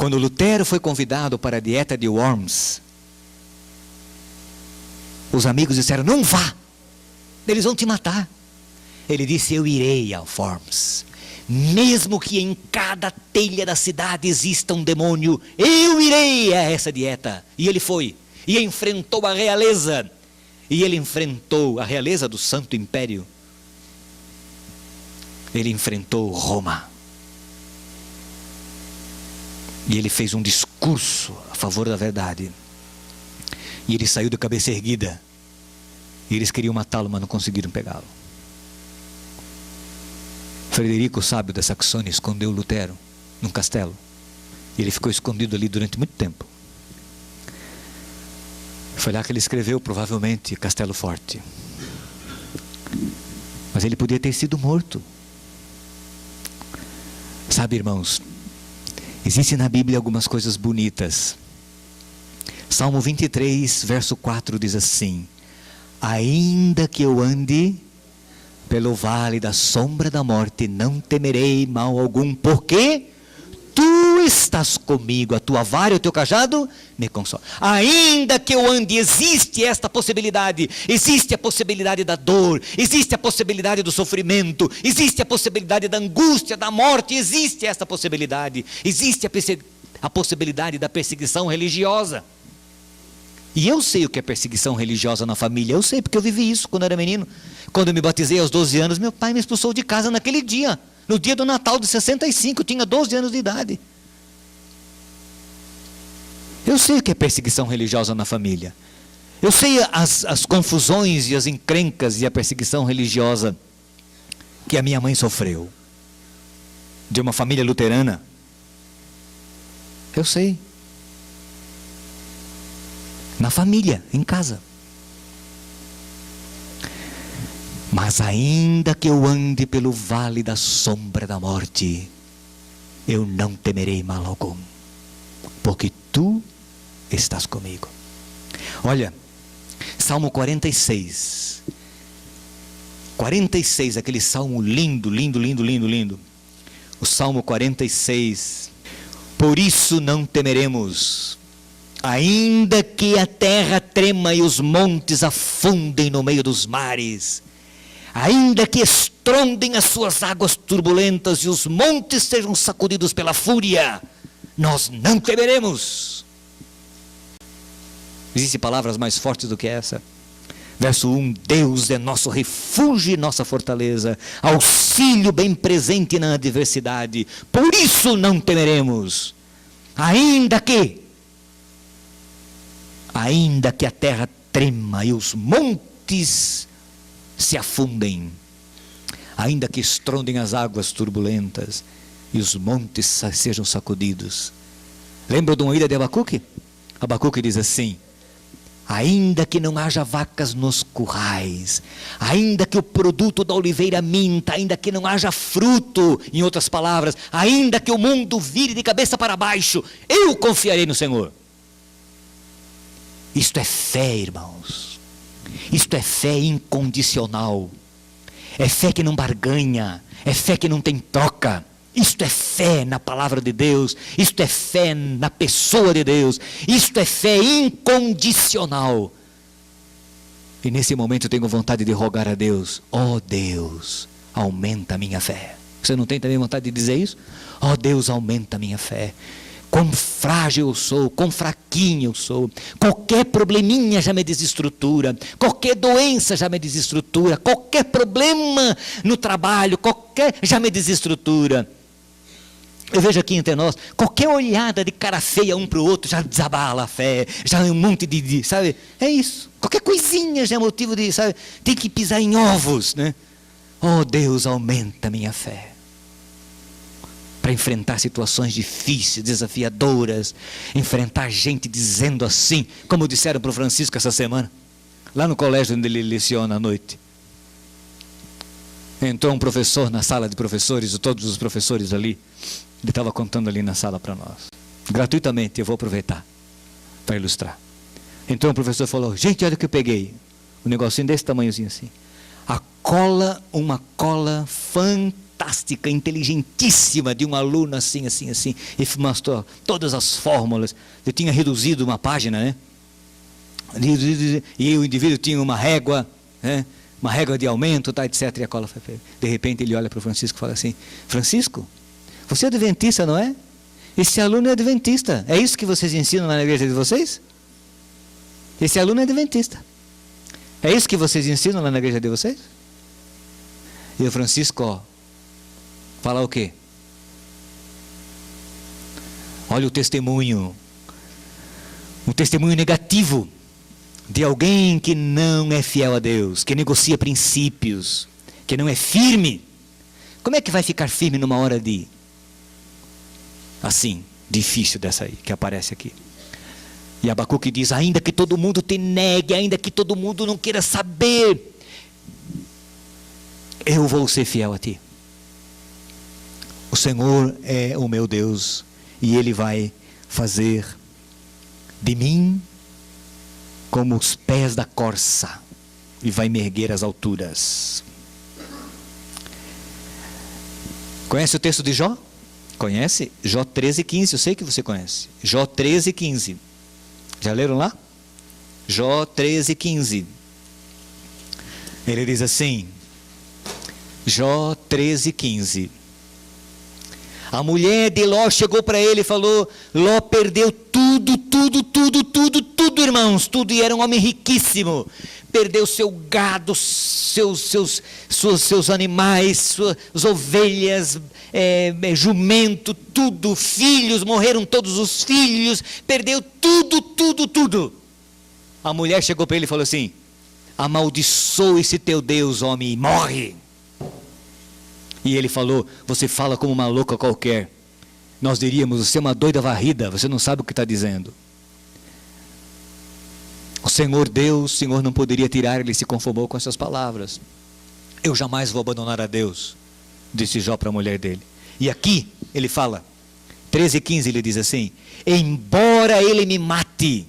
Quando Lutero foi convidado para a dieta de Worms, os amigos disseram: não vá, eles vão te matar. Ele disse: eu irei ao Worms, mesmo que em cada telha da cidade exista um demônio, eu irei a essa dieta. E ele foi, e enfrentou a realeza, e ele enfrentou a realeza do Santo Império, ele enfrentou Roma, e ele fez um discurso a favor da verdade, e ele saiu de cabeça erguida, e eles queriam matá-lo, mas não conseguiram pegá-lo. Frederico, o sábio da Saxônia, escondeu Lutero num castelo, e ele ficou escondido ali durante muito tempo. Foi lá que ele escreveu, provavelmente, Castelo Forte. Mas ele podia ter sido morto. Sabe, irmãos, existem na Bíblia algumas coisas bonitas. Salmo 23, verso 4 diz assim: ainda que eu ande pelo vale da sombra da morte, não temerei mal algum, porque tu estás comigo, a tua vara e o teu cajado me consolam. Ainda que eu ande, existe esta possibilidade, existe a possibilidade da dor, existe a possibilidade do sofrimento, existe a possibilidade da angústia, da morte, existe esta possibilidade, existe a possibilidade da perseguição religiosa. E eu sei o que é perseguição religiosa na família, eu sei, porque eu vivi isso quando era menino. Quando eu me batizei aos 12 anos, meu pai me expulsou de casa naquele dia, no dia do Natal de 65, eu tinha 12 anos de idade. Eu sei o que é perseguição religiosa na família. Eu sei as confusões e as encrencas e a perseguição religiosa que a minha mãe sofreu, de uma família luterana. Eu sei. Na família, em casa. Mas ainda que eu ande pelo vale da sombra da morte, eu não temerei mal algum, porque tu estás comigo. Olha, Salmo 46. 46, aquele salmo lindo, lindo, lindo, lindo, lindo. O Salmo 46. Por isso não temeremos, ainda que a terra trema e os montes afundem no meio dos mares, ainda que estrondem as suas águas turbulentas e os montes sejam sacudidos pela fúria, nós não temeremos. Existem palavras mais fortes do que essa? Verso 1, Deus é nosso refúgio e nossa fortaleza, auxílio bem presente na adversidade, por isso não temeremos, ainda que a terra trema e os montes se afundem, ainda que estrondem as águas turbulentas e os montes sejam sacudidos. Lembra de uma ilha de Abacuque? Abacuque diz assim: ainda que não haja vacas nos currais, ainda que o produto da oliveira minta, ainda que não haja fruto, em outras palavras, ainda que o mundo vire de cabeça para baixo, eu confiarei no Senhor. Isto é fé, irmãos. Isto é fé incondicional. É fé que não barganha. É fé que não tem troca. Isto é fé na palavra de Deus. Isto é fé na pessoa de Deus. Isto é fé incondicional. E nesse momento eu tenho vontade de rogar a Deus: ó Deus, aumenta a minha fé. Você não tem também vontade de dizer isso? Ó Deus, aumenta a minha fé. Quão frágil eu sou, quão fraquinho eu sou. Qualquer probleminha já me desestrutura, qualquer doença já me desestrutura, qualquer problema no trabalho, já me desestrutura. Eu vejo aqui entre nós, qualquer olhada de cara feia um para o outro já desabala a fé, já é um monte de, sabe? É isso, qualquer coisinha já é motivo de, sabe? Tem que pisar em ovos, né? Oh Deus, aumenta a minha fé. Para enfrentar situações difíceis, desafiadoras, enfrentar gente dizendo assim, como disseram para o Francisco essa semana, lá no colégio onde ele leciona à noite. Entrou um professor na sala de professores, todos os professores ali, ele estava contando ali na sala para nós, gratuitamente, eu vou aproveitar para ilustrar. Entrou um professor e falou: gente, olha o que eu peguei, um negocinho desse tamanhozinho assim, uma cola fantástica, fantástica, inteligentíssima de um aluno assim, e mostrou todas as fórmulas. Eu tinha reduzido uma página, né? E o indivíduo tinha uma régua, né? Uma régua de aumento, tá, etc. E a cola foi feita. De repente ele olha para o Francisco e fala assim: Francisco, você é adventista, não é? Esse aluno é adventista. É isso que vocês ensinam na igreja de vocês? Esse aluno é adventista. É isso que vocês ensinam lá na igreja de vocês? E o Francisco, ó, fala o quê? Olha o testemunho. Um testemunho negativo de alguém que não é fiel a Deus, que negocia princípios, que não é firme. Como é que vai ficar firme numa hora de assim, difícil dessa aí, que aparece aqui? E Abacuque diz: ainda que todo mundo te negue, ainda que todo mundo não queira saber, eu vou ser fiel a ti. O Senhor é o meu Deus, e Ele vai fazer de mim como os pés da corça, e vai me erguer às alturas. Conhece o texto de Jó? Conhece? Jó 13:15, eu sei que você conhece. Jó 13:15. Já leram lá? Jó 13:15. Ele diz assim, Jó 13:15. A mulher de Ló chegou para ele e falou: Ló perdeu tudo, irmãos, tudo, e era um homem riquíssimo. Perdeu seu gado, seus animais, suas ovelhas, jumento, tudo, filhos, morreram todos os filhos, perdeu tudo. A mulher chegou para ele e falou assim: amaldiçoe esse teu Deus, homem, e morre. E ele falou: você fala como uma louca qualquer. Nós diríamos: você é uma doida varrida, você não sabe o que está dizendo. O Senhor Deus, o Senhor não poderia tirar, Ele se conformou com essas palavras. Eu jamais vou abandonar a Deus, disse Jó para a mulher dele. E aqui ele fala, 13:15, ele diz assim: embora ele me mate,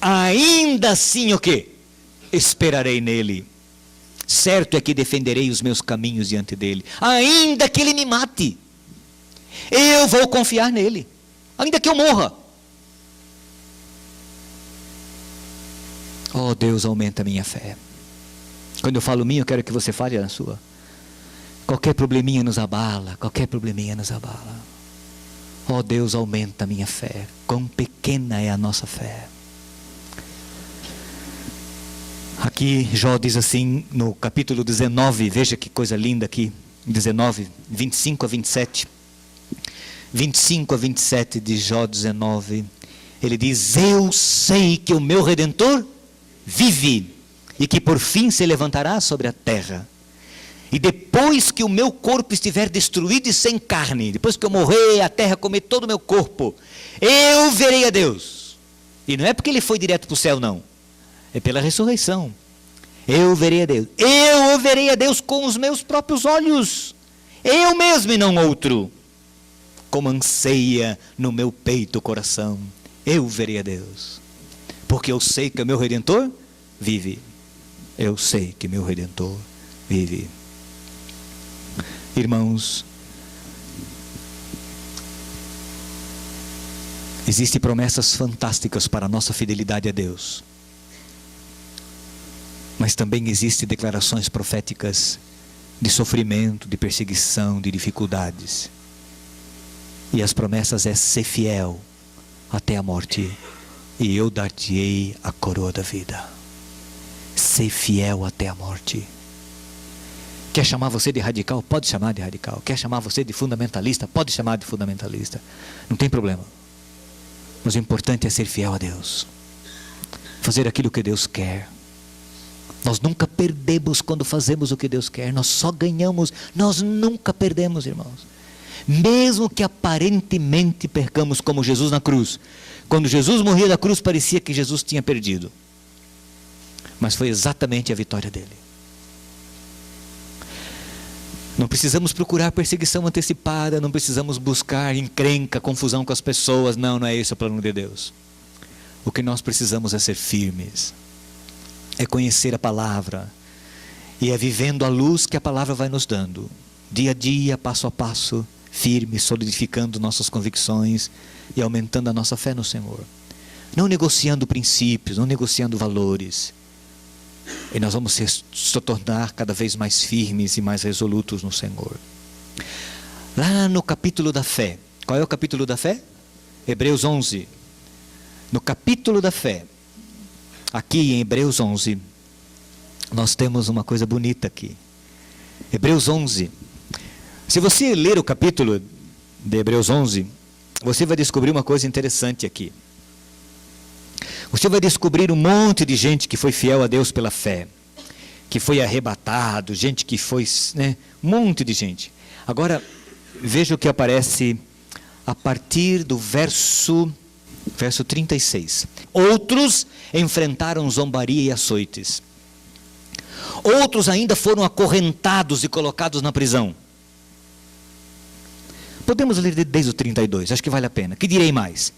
ainda assim o quê? Esperarei nele. Certo é que defenderei os meus caminhos diante dele. Ainda que ele me mate, eu vou confiar nele. Ainda que eu morra. Oh Deus, aumenta a minha fé. Quando eu falo minha, eu quero que você fale a sua. Qualquer probleminha nos abala. Oh Deus, aumenta a minha fé. Quão pequena é a nossa fé. Aqui Jó diz assim no capítulo 19, veja que coisa linda aqui, 19, 25 a 27. 25 a 27 de Jó 19, ele diz: eu sei que o meu Redentor vive, e que por fim se levantará sobre a terra. E depois que o meu corpo estiver destruído e sem carne, depois que eu morrer, a terra comer todo o meu corpo, eu verei a Deus. E não é porque ele foi direto para o céu, não. É pela ressurreição. Eu verei a Deus. Eu verei a Deus com os meus próprios olhos. Eu mesmo e não outro. Como anseia no meu peito o coração. Eu verei a Deus. Porque eu sei que o meu Redentor vive. Eu sei que meu Redentor vive. Irmãos, existem promessas fantásticas para a nossa fidelidade a Deus. Mas também existem declarações proféticas de sofrimento, de perseguição, de dificuldades. E as promessas é: ser fiel até a morte, e eu dar-te-ei a coroa da vida. Ser fiel até a morte. Quer chamar você de radical? Pode chamar de radical. Quer chamar você de fundamentalista? Pode chamar de fundamentalista. Não tem problema. Mas o importante é ser fiel a Deus. Fazer aquilo que Deus quer. Nós nunca perdemos quando fazemos o que Deus quer. Nós só ganhamos. Nós nunca perdemos, irmãos. Mesmo que aparentemente percamos, como Jesus na cruz. Quando Jesus morria na cruz, parecia que Jesus tinha perdido. Mas foi exatamente a vitória dele. Não precisamos procurar perseguição antecipada. Não precisamos buscar encrenca, confusão com as pessoas. Não é esse o plano de Deus. O que nós precisamos é ser firmes. É conhecer a palavra E é vivendo a luz que a palavra vai nos dando, dia a dia, passo a passo, firme, solidificando nossas convicções e aumentando a nossa fé no Senhor. Não negociando princípios, não negociando valores. E nós vamos se tornar cada vez mais firmes e mais resolutos no Senhor. Lá no capítulo da fé, qual é o capítulo da fé? Hebreus 11. No capítulo da fé, aqui em Hebreus 11, nós temos uma coisa bonita aqui. Hebreus 11. Se você ler o capítulo de Hebreus 11, você vai descobrir uma coisa interessante aqui. Você vai descobrir um monte de gente que foi fiel a Deus pela fé, que foi arrebatado, gente que foi, um monte de gente. Agora, veja o que aparece a partir do verso 36. Outros enfrentaram zombaria e açoites. Outros ainda foram acorrentados e colocados na prisão. Podemos ler desde o 32, acho que vale a pena. Que direi mais?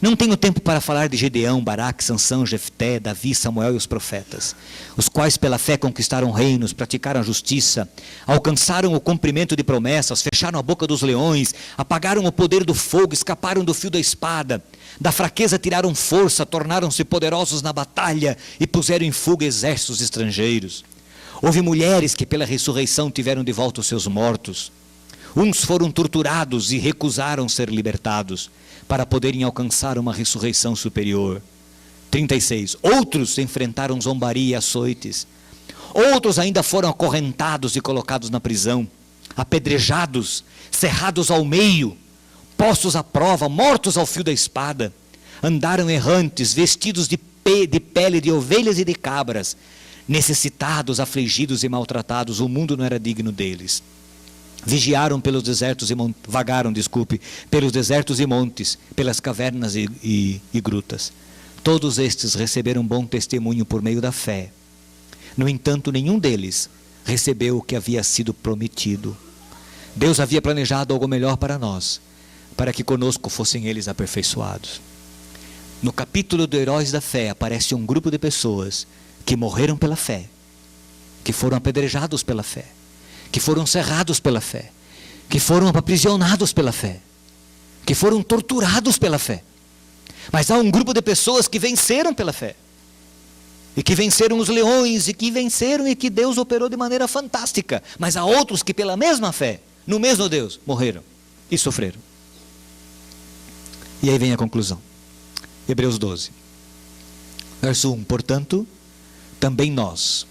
Não tenho tempo para falar de Gedeão, Baraque, Sansão, Jefté, Davi, Samuel e os profetas, os quais pela fé conquistaram reinos, praticaram a justiça, alcançaram o cumprimento de promessas, fecharam a boca dos leões, apagaram o poder do fogo, escaparam do fio da espada, da fraqueza tiraram força, tornaram-se poderosos na batalha e puseram em fuga exércitos estrangeiros. Houve mulheres que pela ressurreição tiveram de volta os seus mortos. Uns foram torturados e recusaram ser libertados, para poderem alcançar uma ressurreição superior. 36. Outros enfrentaram zombaria e açoites. Outros ainda foram acorrentados e colocados na prisão, apedrejados, cerrados ao meio, postos à prova, mortos ao fio da espada. Andaram errantes, vestidos de pele de ovelhas e de cabras, necessitados, afligidos e maltratados. O mundo não era digno deles. Vigiaram pelos desertos vagaram, pelos desertos e montes, pelas cavernas e grutas. Todos estes receberam bom testemunho por meio da fé. No entanto, nenhum deles recebeu o que havia sido prometido. Deus havia planejado algo melhor para nós, para que conosco fossem eles aperfeiçoados. No capítulo do Heróis da Fé aparece um grupo de pessoas que morreram pela fé, que foram apedrejados pela fé, que foram cerrados pela fé, que foram aprisionados pela fé, que foram torturados pela fé. Mas há um grupo de pessoas que venceram pela fé, e que venceram os leões, e que venceram e que Deus operou de maneira fantástica. Mas há outros que pela mesma fé, no mesmo Deus, morreram e sofreram. E aí vem a conclusão. Hebreus 12, verso 1. Portanto, também nós,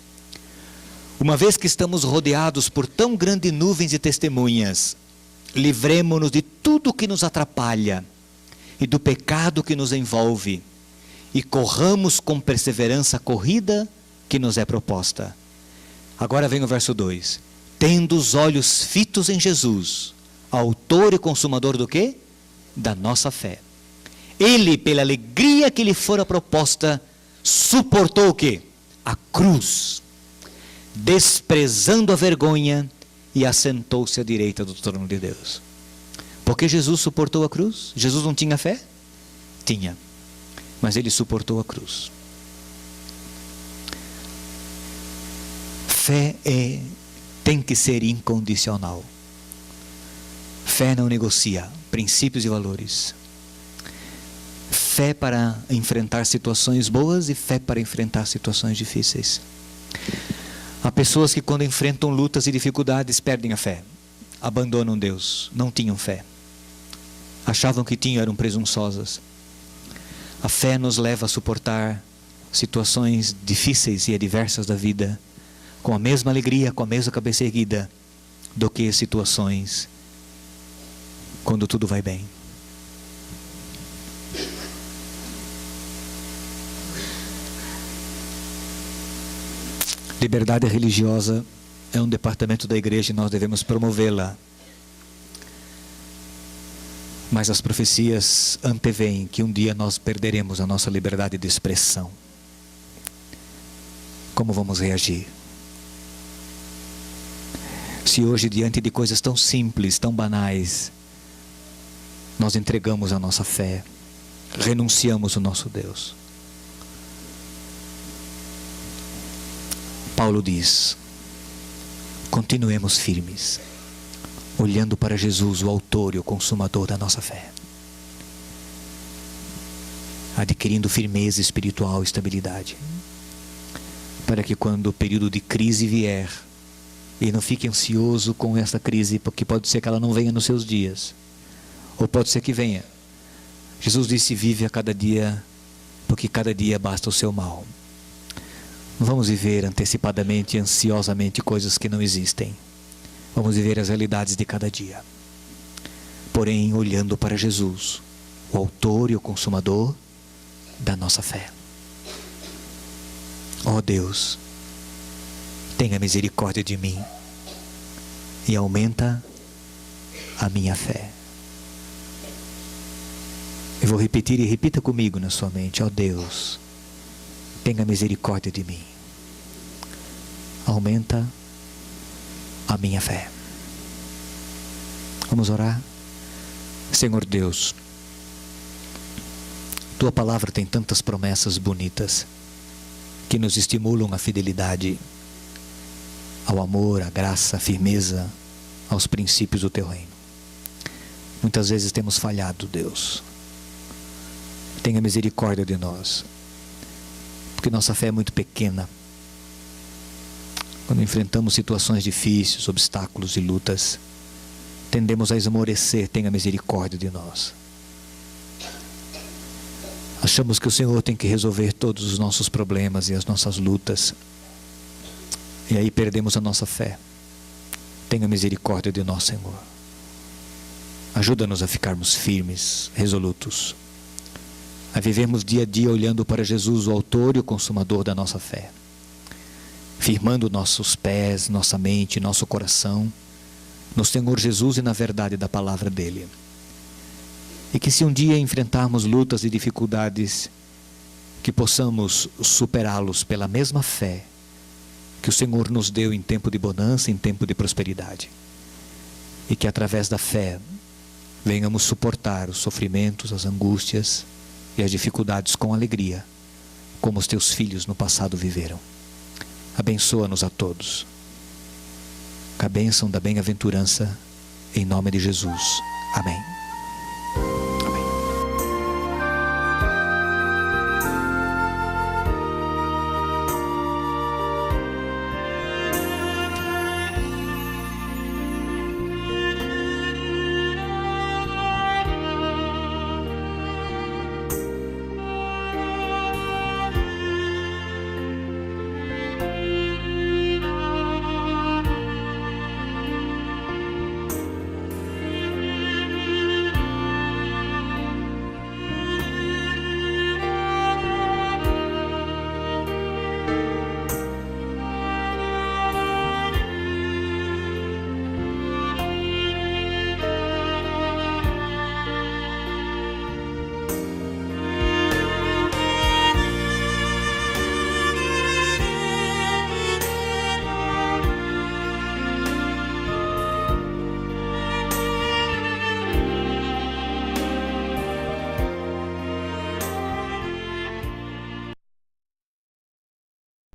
uma vez que estamos rodeados por tão grande nuvem de testemunhas, livremo-nos de tudo que nos atrapalha e do pecado que nos envolve, e corramos com perseverança a corrida que nos é proposta. Agora vem o verso 2. Tendo os olhos fitos em Jesus, autor e consumador do quê? Da nossa fé. Ele, pela alegria que lhe fora proposta, suportou o quê? A cruz, desprezando a vergonha, e assentou-se à direita do trono de Deus. Porque Jesus suportou a cruz? Jesus não tinha fé? Tinha, mas ele suportou a cruz. Fé tem que ser incondicional. Fé não negocia princípios e valores. Fé para enfrentar situações boas e fé para enfrentar situações difíceis. Há pessoas que quando enfrentam lutas e dificuldades perdem a fé, abandonam Deus, não tinham fé, achavam que tinham, eram presunçosas. A fé nos leva a suportar situações difíceis e adversas da vida com a mesma alegria, com a mesma cabeça erguida, do que situações quando tudo vai bem. Liberdade religiosa é um departamento da igreja e nós devemos promovê-la. Mas as profecias anteveem que um dia nós perderemos a nossa liberdade de expressão. Como vamos reagir? Se hoje, diante de coisas tão simples, tão banais, nós entregamos a nossa fé, renunciamos o nosso Deus. Paulo diz: continuemos firmes, olhando para Jesus, o autor e o consumador da nossa fé, adquirindo firmeza espiritual e estabilidade, para que quando o período de crise vier, e não fique ansioso com essa crise, porque pode ser que ela não venha nos seus dias, ou pode ser que venha. Jesus disse: vive a cada dia, porque cada dia basta o seu mal. Não vamos viver antecipadamente, ansiosamente coisas que não existem. Vamos viver as realidades de cada dia, porém olhando para Jesus, o autor e o consumador da nossa fé. Ó Deus, tenha misericórdia de mim e aumenta a minha fé. Eu vou repetir e repita comigo na sua mente: ó Deus, tenha misericórdia de mim, aumenta a minha fé. Vamos orar? Senhor Deus, Tua palavra tem tantas promessas bonitas que nos estimulam à fidelidade, ao amor, à graça, à firmeza, aos princípios do Teu reino. Muitas vezes temos falhado, Deus. Tenha misericórdia de nós, porque nossa fé é muito pequena. Quando enfrentamos situações difíceis, obstáculos e lutas, tendemos a esmorecer. Tenha misericórdia de nós. Achamos que o Senhor tem que resolver todos os nossos problemas e as nossas lutas, e aí perdemos a nossa fé. Tenha misericórdia de nós, Senhor. Ajuda-nos a ficarmos firmes, resolutos, a vivermos dia a dia olhando para Jesus, o autor e o consumador da nossa fé, firmando nossos pés, nossa mente, nosso coração no Senhor Jesus e na verdade da palavra dele. E que se um dia enfrentarmos lutas e dificuldades, que possamos superá-los pela mesma fé que o Senhor nos deu em tempo de bonança, em tempo de prosperidade. E que através da fé venhamos suportar os sofrimentos, as angústias e as dificuldades com alegria, como os teus filhos no passado viveram. Abençoa-nos a todos. Com a bênção da bem-aventurança, em nome de Jesus. Amém.